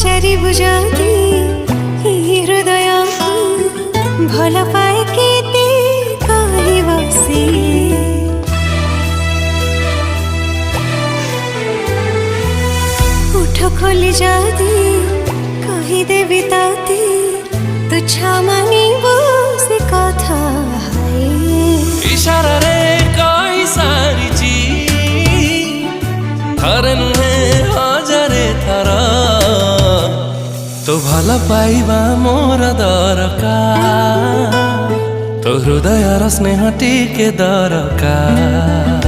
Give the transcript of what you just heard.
पचारिबु जदि हृदय भल पाए केते कहबो सिए उठ खोली जदि कहिदेबि ताते तुच्छ मानिबो से कथा इशारा रे कही सारिची थरे नुहे हजारे थर तो भल पाइबा मोर दरकार तो हृदय स्नेह टिके दरकार।